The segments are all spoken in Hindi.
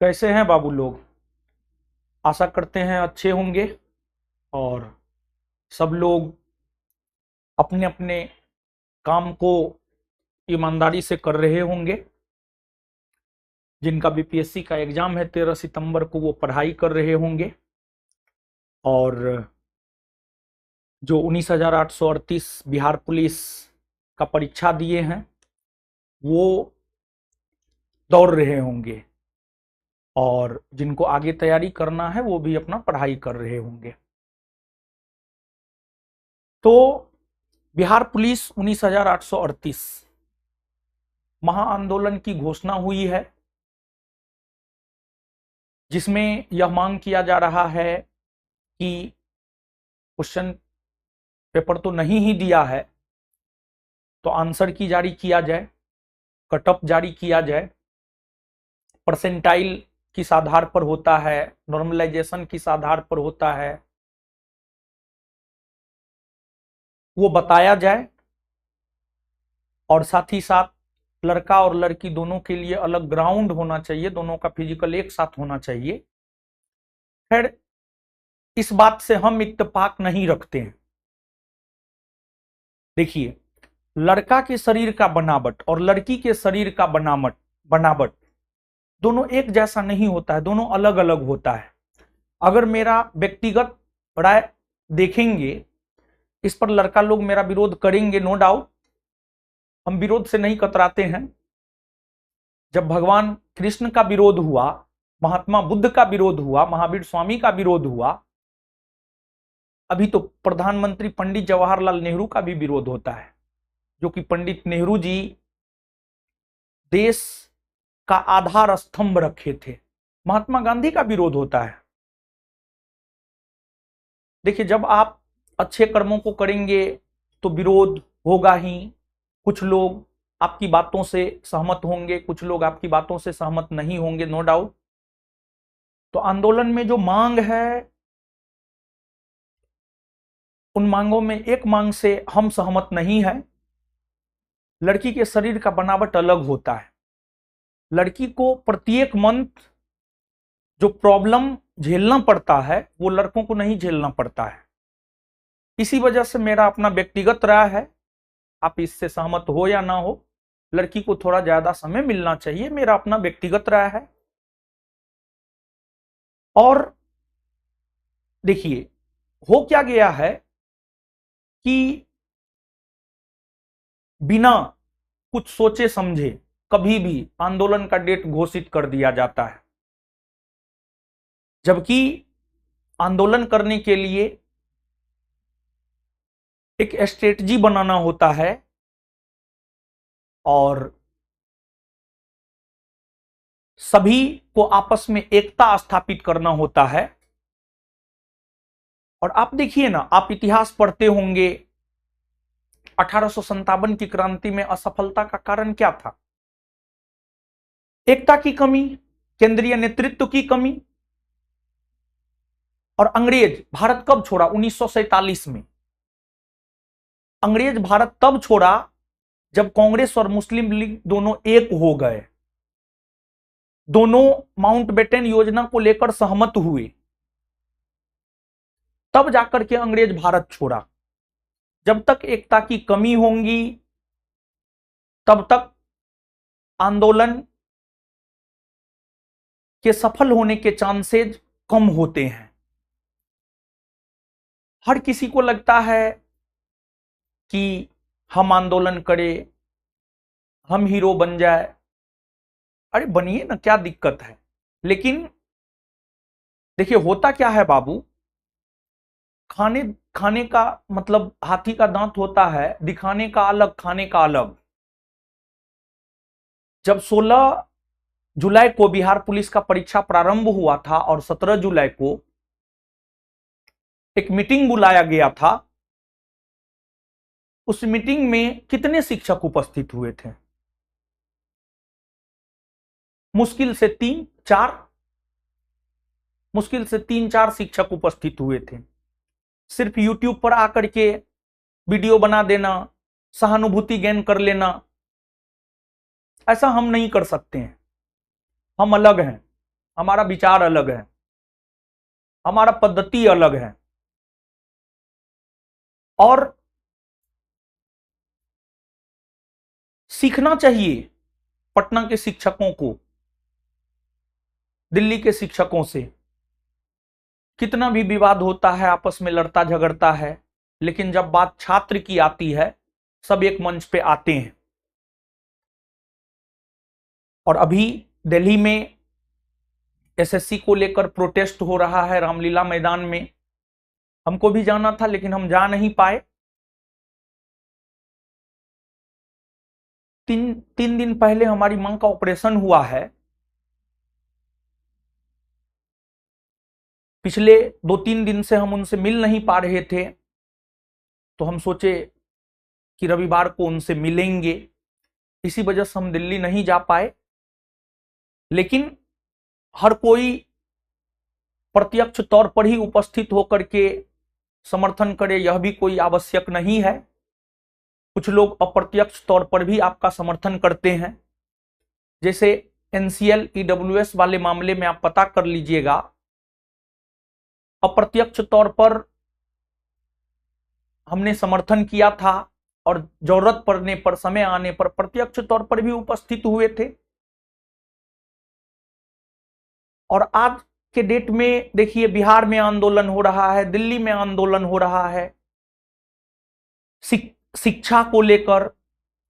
कैसे हैं बाबू लोग। आशा करते हैं अच्छे होंगे और सब लोग अपने अपने काम को ईमानदारी से कर रहे होंगे। जिनका बीपीएससी का एग्जाम है 13 सितंबर को वो पढ़ाई कर रहे होंगे और जो 19,838 बिहार पुलिस का परीक्षा दिए हैं वो दौड़ रहे होंगे और जिनको आगे तैयारी करना है वो भी अपना पढ़ाई कर रहे होंगे। तो बिहार पुलिस 19,838 महाआंदोलन की घोषणा हुई है, जिसमें यह मांग किया जा रहा है कि क्वेश्चन पेपर तो नहीं ही दिया है तो आंसर की जारी किया जाए, कटअप जारी किया जाए। परसेंटाइल किस आधार पर होता है, नॉर्मलाइजेशन किस आधार पर होता है, वो बताया जाए। और साथ ही साथ लड़का और लड़की दोनों के लिए अलग ग्राउंड होना चाहिए, दोनों का फिजिकल एक साथ होना चाहिए। खैर, इस बात से हम इत्तेफाक नहीं रखते हैं। देखिए, लड़का के शरीर का बनावट और लड़की के शरीर का बनावट दोनों एक जैसा नहीं होता है, दोनों अलग अलग होता है। अगर मेरा व्यक्तिगत राय देखेंगे, इस पर लड़का लोग मेरा विरोध करेंगे, नो डाउट। हम विरोध से नहीं कतराते हैं। जब भगवान कृष्ण का विरोध हुआ, महात्मा बुद्ध का विरोध हुआ, महावीर स्वामी का विरोध हुआ, अभी तो प्रधानमंत्री पंडित जवाहरलाल नेहरू का भी विरोध होता है, जो कि पंडित नेहरू जी देश का आधार स्तंभ रखे थे। महात्मा गांधी का विरोध होता है। देखिए, जब आप अच्छे कर्मों को करेंगे तो विरोध होगा ही। कुछ लोग आपकी बातों से सहमत होंगे, कुछ लोग आपकी बातों से सहमत नहीं होंगे, नो डाउट। तो आंदोलन में जो मांग है, उन मांगों में एक मांग से हम सहमत नहीं है। लड़की के शरीर का बनावट अलग होता है। लड़की को प्रत्येक मंथ जो प्रॉब्लम झेलना पड़ता है वो लड़कों को नहीं झेलना पड़ता है। इसी वजह से मेरा अपना व्यक्तिगत राय है, आप इससे सहमत हो या ना हो, लड़की को थोड़ा ज्यादा समय मिलना चाहिए, मेरा अपना व्यक्तिगत राय है। और देखिए, हो क्या गया है कि बिना कुछ सोचे समझे कभी भी आंदोलन का डेट घोषित कर दिया जाता है, जबकि आंदोलन करने के लिए एक स्ट्रेटजी बनाना होता है और सभी को आपस में एकता स्थापित करना होता है। और आप देखिए ना, आप इतिहास पढ़ते होंगे, 1857 की क्रांति में असफलता का कारण क्या था? एकता की कमी, केंद्रीय नेतृत्व की कमी। और अंग्रेज भारत कब छोड़ा? 1947 में। अंग्रेज भारत तब छोड़ा जब कांग्रेस और मुस्लिम लीग दोनों एक हो गए, दोनों माउंटबेटन योजना को लेकर सहमत हुए, तब जाकर के अंग्रेज भारत छोड़ा। जब तक एकता की कमी होगी तब तक आंदोलन के सफल होने के चांसेज कम होते हैं। हर किसी को लगता है कि हम आंदोलन करें, हम हीरो बन जाए। अरे बनिए ना, क्या दिक्कत है। लेकिन देखिए, होता क्या है बाबू, खाने खाने का मतलब हाथी का दांत होता है, दिखाने का अलग, खाने का अलग। जब 16 जुलाई को बिहार पुलिस का परीक्षा प्रारंभ हुआ था और 17 जुलाई को एक मीटिंग बुलाया गया था, उस मीटिंग में कितने शिक्षक उपस्थित हुए थे? मुश्किल से 3-4, मुश्किल से 3-4 शिक्षक उपस्थित हुए थे। सिर्फ यूट्यूब पर आकर के वीडियो बना देना, सहानुभूति गेन कर लेना, ऐसा हम नहीं कर सकते हैं। हम अलग हैं, हमारा विचार अलग है, हमारा पद्धति अलग है। और सीखना चाहिए पटना के शिक्षकों को दिल्ली के शिक्षकों से। कितना भी विवाद होता है, आपस में लड़ता झगड़ता है, लेकिन जब बात छात्र की आती है सब एक मंच पे आते हैं। और अभी दिल्ली में एसएससी को लेकर प्रोटेस्ट हो रहा है रामलीला मैदान में। हमको भी जाना था लेकिन हम जा नहीं पाए। तीन दिन पहले हमारी मां का ऑपरेशन हुआ है। पिछले 2-3 दिन से हम उनसे मिल नहीं पा रहे थे, तो हम सोचे कि रविवार को उनसे मिलेंगे। इसी वजह से हम दिल्ली नहीं जा पाए। लेकिन हर कोई प्रत्यक्ष तौर पर ही उपस्थित होकर के समर्थन करे यह भी कोई आवश्यक नहीं है। कुछ लोग अप्रत्यक्ष तौर पर भी आपका समर्थन करते हैं। जैसे एनसीएल ईडब्ल्यूएस वाले मामले में आप पता कर लीजिएगा, अप्रत्यक्ष तौर पर हमने समर्थन किया था और जरूरत पड़ने पर, समय आने पर प्रत्यक्ष तौर पर भी उपस्थित हुए थे। और आज के डेट में देखिए, बिहार में आंदोलन हो रहा है, दिल्ली में आंदोलन हो रहा है, शिक्षा को लेकर,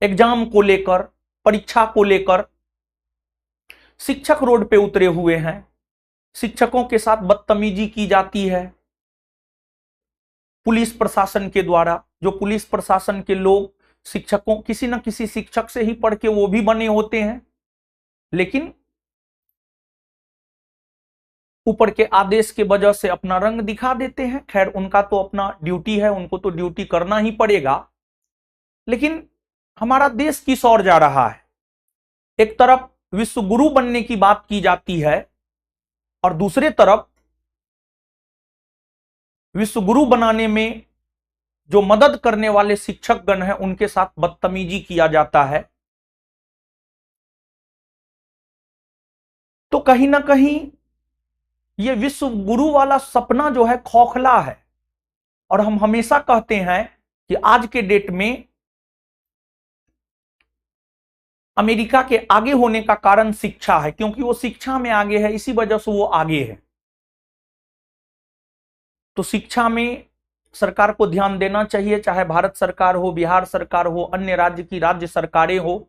एग्जाम को लेकर, परीक्षा को लेकर शिक्षक रोड पे उतरे हुए हैं। शिक्षकों के साथ बदतमीजी की जाती है पुलिस प्रशासन के द्वारा। जो पुलिस प्रशासन के लोग शिक्षकों, किसी न किसी शिक्षक से ही पढ़ के वो भी बने होते हैं, लेकिन ऊपर के आदेश के वजह से अपना रंग दिखा देते हैं। खैर, उनका तो अपना ड्यूटी है, उनको तो ड्यूटी करना ही पड़ेगा। लेकिन हमारा देश किस ओर जा रहा है? एक तरफ विश्व गुरु बनने की बात की जाती है और दूसरे तरफ विश्व गुरु बनाने में जो मदद करने वाले शिक्षकगण हैं उनके साथ बदतमीजी किया जाता है। तो कहीं ना कहीं ये विश्व गुरु वाला सपना जो है खोखला है। और हम हमेशा कहते हैं कि आज के डेट में अमेरिका के आगे होने का कारण शिक्षा है, क्योंकि वो शिक्षा में आगे है, इसी वजह से वो आगे है। तो शिक्षा में सरकार को ध्यान देना चाहिए, चाहे भारत सरकार हो, बिहार सरकार हो, अन्य राज्य की राज्य सरकारें हो।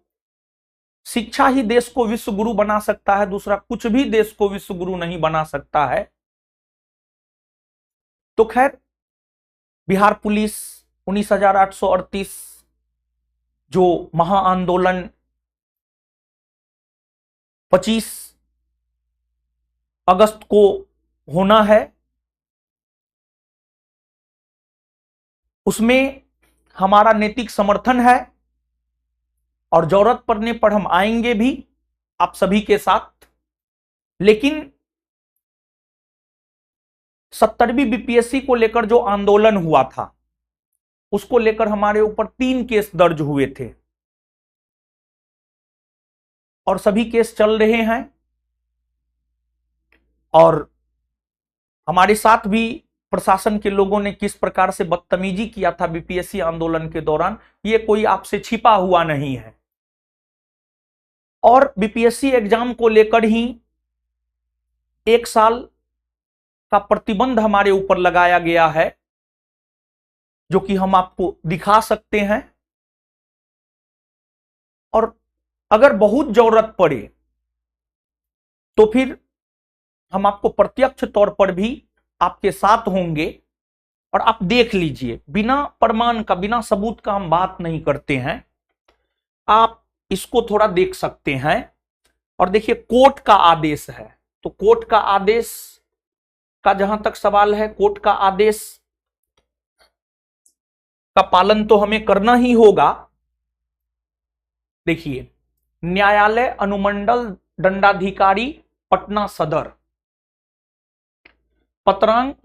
शिक्षा ही देश को विश्व गुरु बना सकता है, दूसरा कुछ भी देश को विश्व गुरु नहीं बना सकता है। तो खैर, बिहार पुलिस 19,838 जो महाआंदोलन 25 अगस्त को होना है, उसमें हमारा नैतिक समर्थन है और जरूरत पड़ने पर हम आएंगे भी आप सभी के साथ। लेकिन 70वीं बीपीएससी को लेकर जो आंदोलन हुआ था, उसको लेकर हमारे ऊपर 3 केस दर्ज हुए थे और सभी केस चल रहे हैं। और हमारे साथ भी प्रशासन के लोगों ने किस प्रकार से बदतमीजी किया था बीपीएससी आंदोलन के दौरान, ये कोई आपसे छिपा हुआ नहीं है। और बीपीएससी एग्जाम को लेकर ही 1 साल का प्रतिबंध हमारे ऊपर लगाया गया है, जो कि हम आपको दिखा सकते हैं। और अगर बहुत जरूरत पड़े तो फिर हम आपको प्रत्यक्ष तौर पर भी आपके साथ होंगे। और आप देख लीजिए, बिना प्रमाण का, बिना सबूत का हम बात नहीं करते हैं। आप इसको थोड़ा देख सकते हैं। और देखिए, कोर्ट का आदेश है, तो कोर्ट का आदेश का जहां तक सवाल है, कोर्ट का आदेश का पालन तो हमें करना ही होगा। देखिए, न्यायालय अनुमंडल दंडाधिकारी पटना सदर, पत्रांक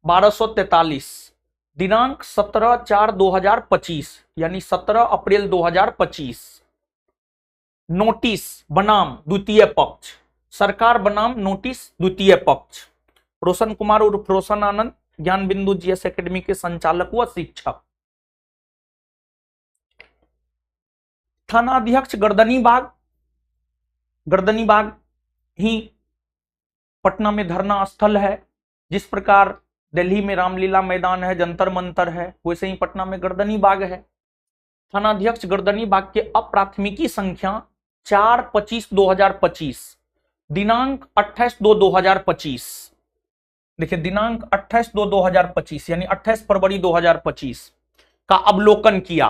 1243, दिनांक 17/4/2025 यानी 17 अप्रैल 2025। नोटिस बनाम द्वितीय पक्ष सरकार बनाम नोटिस द्वितीय पक्ष। रोशन कुमार उर्फ रोशन आनंद, ज्ञान बिंदु जीएस एकेडमी के संचालक व शिक्षक। थानाध्यक्ष गर्दनीबाग, गर्दनीबाग ही पटना में धरना स्थल है। जिस प्रकार दिल्ली में रामलीला मैदान है, जंतर मंतर है, वैसे ही पटना में गर्दनीबाग है। थानाध्यक्ष गर्दनीबाग के अप्राथमिकी संख्या 4/25/2025, दिनांक 28/2/2025। देखिए दिनांक 28/2/2025 यानी 28 फरवरी 2025 का अवलोकन किया।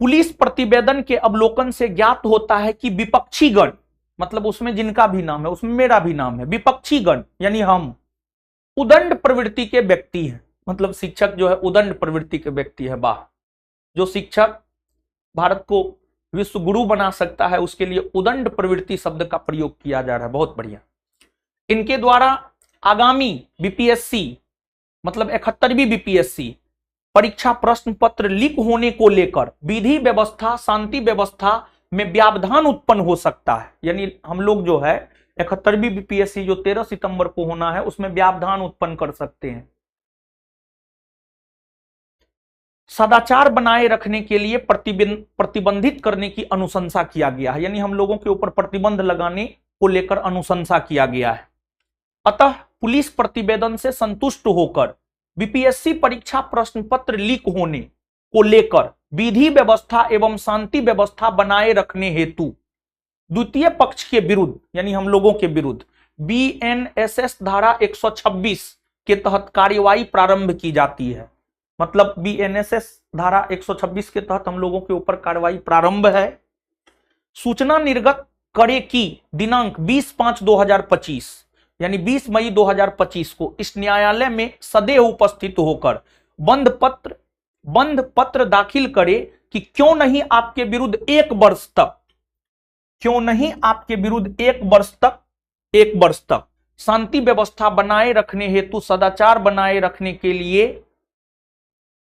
पुलिस प्रतिवेदन के अवलोकन से ज्ञात होता है कि विपक्षी गण, मतलब उसमें जिनका भी नाम है उसमें मेरा भी नाम है, विपक्षी गण यानी हम उदंड प्रवृत्ति के व्यक्ति हैं। मतलब शिक्षक जो है उदंड प्रवृत्ति के व्यक्ति है। वाह, जो शिक्षक भारत को विश्व गुरु बना सकता है उसके लिए उदंड प्रवृत्ति शब्द का प्रयोग किया जा रहा है। बहुत बढ़िया। इनके द्वारा आगामी बीपीएससी मतलब 71वीं बीपीएससी परीक्षा प्रश्न पत्र लीक होने को लेकर विधि व्यवस्था, शांति व्यवस्था में व्यवधान उत्पन्न हो सकता है। यानी हम लोग जो है 71वीं बीपीएससी जो 13 सितंबर को होना है उसमें व्यवधान उत्पन्न कर सकते हैं। सदाचार बनाए रखने के लिए प्रतिबंधित करने की अनुशंसा किया गया है। यानी हम लोगों के ऊपर प्रतिबंध लगाने को लेकर अनुशंसा किया गया है। अतः पुलिस प्रतिवेदन से संतुष्ट होकर बीपीएससी परीक्षा प्रश्न पत्र लीक होने को लेकर विधि व्यवस्था एवं शांति व्यवस्था बनाए रखने हेतु द्वितीय पक्ष के विरुद्ध यानी हम लोगों के विरुद्ध बीएनएसएस धारा 126 के तहत कार्यवाही प्रारंभ की जाती है। मतलब बीएनएसएस धारा 126 के तहत हम लोगों के ऊपर कार्रवाई प्रारंभ है। सूचना निर्गत करे कि दिनांक 20/5/2025 यानी 20 मई 2025 को इस न्यायालय में सदैव उपस्थित होकर बंद पत्र दाखिल करे कि क्यों नहीं आपके विरुद्ध 1 वर्ष तक, क्यों नहीं आपके विरुद्ध 1 वर्ष तक शांति व्यवस्था बनाए रखने हेतु सदाचार बनाए रखने के लिए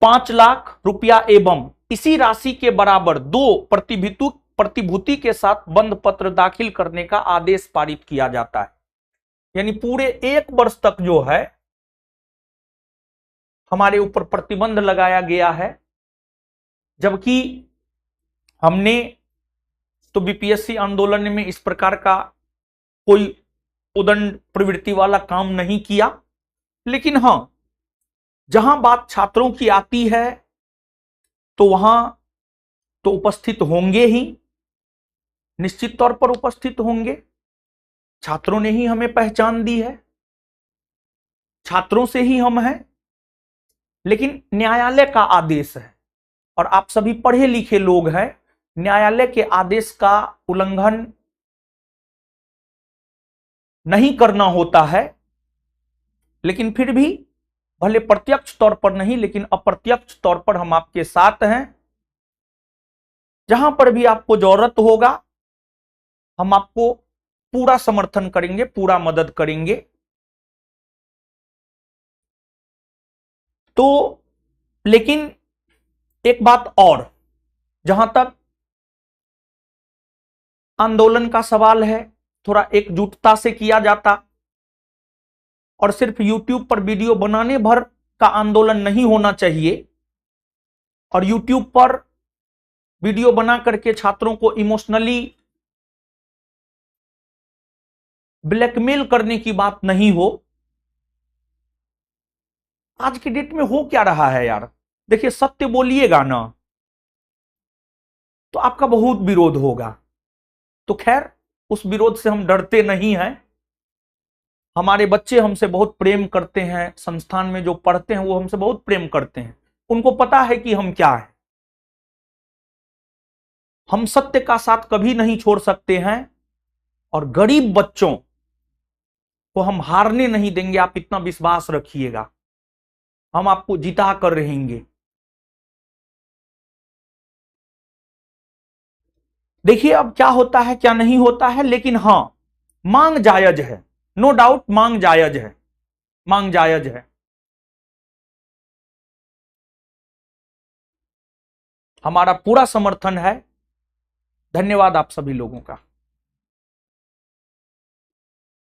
5 लाख रुपया एवं इसी राशि के बराबर 2 प्रतिभूति के साथ बंद पत्र दाखिल करने का आदेश पारित किया जाता है। यानी पूरे 1 वर्ष तक जो है हमारे ऊपर प्रतिबंध लगाया गया है। जबकि हमने तो बीपीएससी आंदोलन में इस प्रकार का कोई उदंड प्रवृत्ति वाला काम नहीं किया। लेकिन हां, जहां बात छात्रों की आती है तो वहां तो उपस्थित होंगे ही, निश्चित तौर पर उपस्थित होंगे। छात्रों ने ही हमें पहचान दी है, छात्रों से ही हम हैं। लेकिन न्यायालय का आदेश है और आप सभी पढ़े लिखे लोग हैं, न्यायालय के आदेश का उल्लंघन नहीं करना होता है। लेकिन फिर भी भले प्रत्यक्ष तौर पर नहीं लेकिन अप्रत्यक्ष तौर पर हम आपके साथ हैं। जहां पर भी आपको जरूरत होगा हम आपको पूरा समर्थन करेंगे, पूरा मदद करेंगे। तो लेकिन एक बात और, जहां तक आंदोलन का सवाल है, थोड़ा एकजुटता से किया जाता और सिर्फ YouTube पर वीडियो बनाने भर का आंदोलन नहीं होना चाहिए। और YouTube पर वीडियो बना करके छात्रों को इमोशनली ब्लैकमेल करने की बात नहीं हो। आज की डेट में हो क्या रहा है यार, देखिए सत्य बोलिएगा ना तो आपका बहुत विरोध होगा। तो खैर उस विरोध से हम डरते नहीं हैं। हमारे बच्चे हमसे बहुत प्रेम करते हैं, संस्थान में जो पढ़ते हैं वो हमसे बहुत प्रेम करते हैं। उनको पता है कि हम क्या हैं। हम सत्य का साथ कभी नहीं छोड़ सकते हैं और गरीब बच्चों को हम हारने नहीं देंगे। आप इतना विश्वास रखिएगा, हम आपको जिता कर रहेंगे। देखिए अब क्या होता है क्या नहीं होता है, लेकिन हां मांग जायज है, नो डाउट मांग जायज है, मांग जायज है। हमारा पूरा समर्थन है। धन्यवाद आप सभी लोगों का।